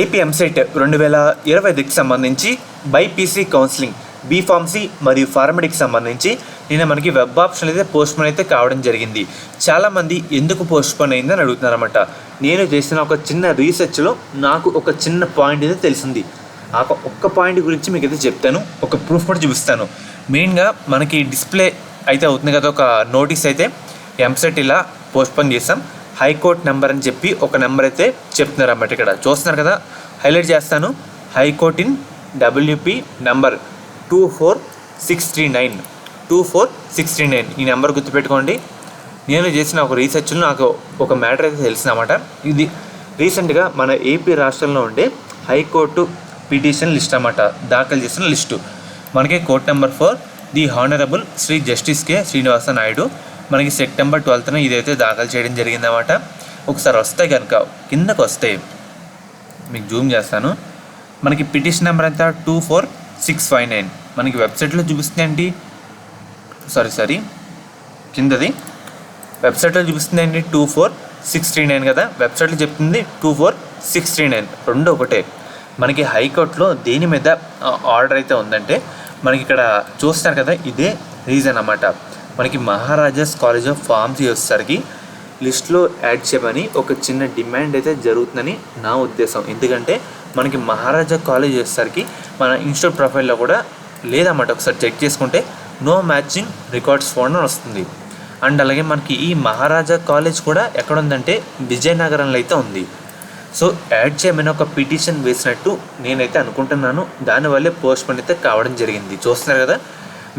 AP EAMCET 2025కి సంబంధించి BiPC counselling B Pharmacy మరియు ఫార్మడీకి సంబంధించి నిన్న మనకి వెబ్ ఆప్షన్ అయితే పోస్ట్పోన్ అయితే కావడం జరిగింది. చాలామంది ఎందుకు పోస్ట్పోన్ అయిందని అడుగుతున్నారన్నమాట. నేను చేసిన ఒక చిన్న రీసెర్చ్లో నాకు ఒక చిన్న పాయింట్ అయితే తెలిసింది. ఆ ఒక్క పాయింట్ గురించి మీకు అయితే చెప్తాను, ఒక ప్రూఫ్ కూడా చూపిస్తాను. మెయిన్గా మనకి డిస్ప్లే అయితే అవుతుంది కదా, ఒక నోటీస్ అయితే ఎంసెట్ ఇలా పోస్ట్పోన్ చేస్తాం, హైకోర్టు నెంబర్ అని చెప్పి ఒక నెంబర్ అయితే చెప్తున్నారు అన్నమాట. ఇక్కడ చూస్తున్నారు కదా, హైలైట్ చేస్తాను. హైకోర్టు ఇన్ డబ్ల్యూపీ నెంబర్ 24639 ఈ నెంబర్ గుర్తుపెట్టుకోండి. నేను చేసిన ఒక రీసెర్చ్లో నాకు ఒక మ్యాటర్ అయితే తెలిసిందన్నమాట. ఇది రీసెంట్గా మన ఏపీ రాష్ట్రంలో ఉండే హైకోర్టు పిటిషన్ లిస్ట్ అన్నమాట, దాఖలు చేసిన లిస్టు. మనకి court number 4 the honourable Shri justice K Srinivasa Naidu మనకి సెప్టెంబర్ 12న ఇదైతే దాఖలు చేయడం జరిగిందన్నమాట. ఒకసారి వస్తే కనుక కిందకు వస్తే మీకు జూమ్ చేస్తాను. మనకి పిటిషన్ నెంబర్ అంతా 24659 మనకి వెబ్సైట్లో చూపిస్తుందండి. సారీ కిందది వెబ్సైట్లో చూపిస్తుందండి 24639 కదా, వెబ్సైట్లో చెప్తుంది 24639, రెండు ఒకటే. మనకి హైకోర్టులో దేని మీద ఆర్డర్ అయితే ఉందంటే మనకి ఇక్కడ చూస్తారు కదా, ఇదే రీజన్ అన్నమాట. మనకి మహారాజాస్ కాలేజ్ ఆఫ్ ఫార్మసీ వచ్చేసరికి లిస్ట్లో యాడ్ చేయమని ఒక చిన్న డిమాండ్ అయితే జరుగుతుందని నా ఉద్దేశం. ఎందుకంటే మనకి మహారాజా కాలేజ్ వచ్చేసరికి మన ఇన్స్టిట్యూట్ ప్రొఫైల్లో కూడా లేదన్నమాట. ఒకసారి చెక్ చేసుకుంటే నో మ్యాచింగ్ రికార్డ్స్ ఫౌండ్ అని వస్తుంది. అండ్ అలాగే మనకి ఈ మహారాజా కాలేజ్ కూడా ఎక్కడ ఉందంటే విజయనగరంలో అయితే ఉంది. సో యాడ్ చేయమని ఒక పిటిషన్ వేసినట్టు నేనైతే అనుకుంటున్నాను. దానివల్లే పోస్ట్పోన్ అయితే కావడం జరిగింది. చూస్తున్నారు కదా,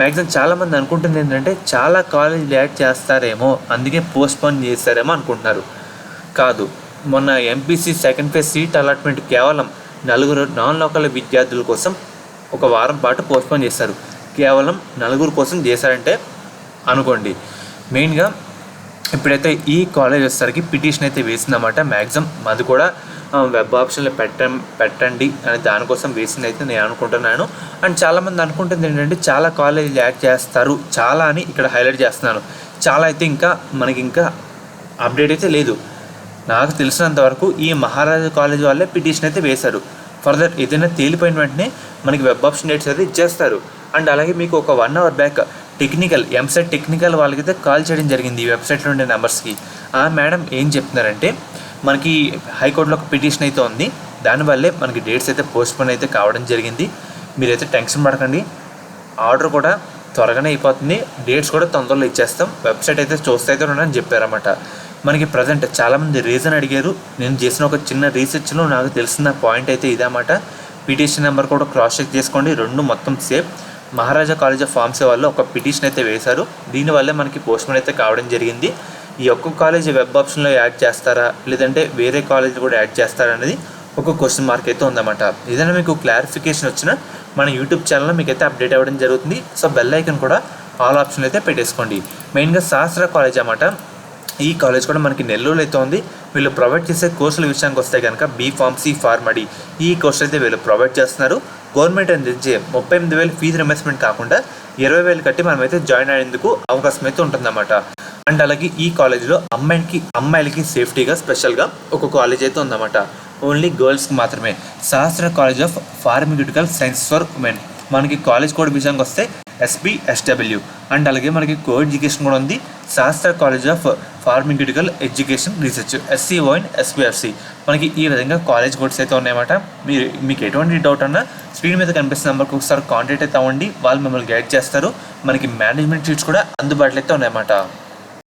మ్యాక్సిమం చాలామంది అనుకుంటుంది ఏంటంటే చాలా కాలేజీలు యాడ్ చేస్తారేమో అందుకే పోస్ట్పోన్ చేస్తారేమో అనుకుంటున్నారు. కాదు, మొన్న MPC second phase seat allotment కేవలం 4 నాన్ లోకల్ విద్యార్థుల కోసం ఒక వారం పాటు పోస్ట్పోన్ చేశారు. కేవలం 4 కోసం చేశారంటే అనుకోండి. మెయిన్గా ఇప్పుడైతే ఈ కాలేజ్ వచ్చేసరికి పిటిషన్ అయితే వేసిందన్నమాట. మ్యాక్సిమం అది కూడా వెబ్ ఆప్షన్లో పెట్టండి అని దానికోసం వేసింది అయితే నేను అనుకుంటున్నాను. అండ్ చాలామంది అనుకుంటుంది ఏంటంటే చాలా కాలేజీలు యాడ్ చేస్తారు, చాలా అని ఇక్కడ హైలైట్ చేస్తున్నాను. చాలా అయితే మనకి ఇంకా అప్డేట్ అయితే లేదు. నాకు తెలిసినంత వరకు ఈ మహారాజా కాలేజ్ వాళ్ళే పిటిషన్ అయితే వేశారు. ఫర్దర్ ఏదైనా తేలిపోయిన వెంటనే మనకి వెబ్ ఆప్షన్ డేట్స్ అయితే ఇచ్చేస్తారు. అండ్ అలాగే మీకు ఒక 1 hour back technical EAMCET technical వాళ్ళకైతే కాల్ చేయడం జరిగింది ఈ వెబ్సైట్లో ఉండే నెంబర్స్కి. ఆ మేడం ఏం చెప్తున్నారంటే మనకి హైకోర్టులో ఒక పిటిషన్ అయితే ఉంది, దానివల్లే మనకి డేట్స్ అయితే పోస్ట్పోన్ అయితే కావడం జరిగింది. మీరైతే టెన్షన్ పడకండి, ఆర్డర్ కూడా త్వరగానే అయిపోతుంది, డేట్స్ కూడా తొందరలో ఇచ్చేస్తాం, వెబ్సైట్ అయితే చూస్తే అయితే ఉన్నాయని చెప్పారన్నమాట. మనకి ప్రజెంట్ చాలామంది రీజన్ అడిగారు. నేను చేసిన ఒక చిన్న రీసెర్చ్లో నాకు తెలిసిన పాయింట్ అయితే ఇదన్నమాట. పిటిషన్ నెంబర్ కూడా క్రాస్ చెక్ చేసుకోండి, రెండు మొత్తం same. Maharaja college of pharmacy వాళ్ళు ఒక పిటిషన్ అయితే వేశారు, దీనివల్లే మనకి పోస్ట్పోన్ అయితే కావడం జరిగింది. ఈ ఒక్క కాలేజ్ వెబ్ ఆప్షన్లో యాడ్ చేస్తారా లేదంటే వేరే కాలేజ్ కూడా యాడ్ చేస్తారా అనేది ఒక క్వశ్చన్ మార్క్ అయితే ఉందన్నమాట. ఏదైనా మీకు క్లారిఫికేషన్ వచ్చినా మన యూట్యూబ్ ఛానల్లో మీకు అయితే అప్డేట్ అవ్వడం జరుగుతుంది. సో బెల్ ఐకన్ కూడా ఆల్ ఆప్షన్ అయితే పెట్టేసుకోండి. మెయిన్గా శాస్త్ర కాలేజ్ అన్నమాట. ఈ కాలేజ్ కూడా మనకి నెల్లూరులో అయితే ఉంది. వీళ్ళు ప్రొవైడ్ చేసే కోర్సుల విషయానికి వస్తే కనుక బీఫార్మసీ ఫార్మడీ ఈ కోర్సు అయితే వీళ్ళు ప్రొవైడ్ చేస్తున్నారు. గవర్నమెంట్ అందించే 38,000 ఫీజు రిమర్స్మెంట్ కాకుండా 20,000 కట్టి మనమైతే జాయిన్ అయ్యేందుకు అవకాశం అయితే ఉంటుందన్నమాట. అండ్ అలాగే ఈ కాలేజీలో అమ్మాయిలకి సేఫ్టీగా స్పెషల్గా ఒక కాలేజ్ అయితే ఉందన్నమాట, ఓన్లీ గర్ల్స్కి మాత్రమే. శాస్త్ర college of pharmaceutical science for women. మనకి కాలేజ్ కోడ్ విషయానికి వస్తే SPSW. అండ్ అలాగే మనకి కో ఎడ్యుకేషన్ కూడా ఉంది, శాస్త్ర college of pharmaceutical education research SCOIN SPRC. మనకి ఈ విధంగా కాలేజ్ కోడ్స్ అయితే ఉన్నాయన్నమాట. మీకు ఎటువంటి డౌట్ అన్నా స్క్రీన్ మీద కనిపిస్తున్న నెంబర్కి ఒకసారి కాంటాక్ట్ అయితే అవ్వండి, వాళ్ళు మిమ్మల్ని గైడ్ చేస్తారు. మనకి మేనేజ్మెంట్ సీట్స్ కూడా అందుబాటులో అయితే ఉన్నాయన్నమాట.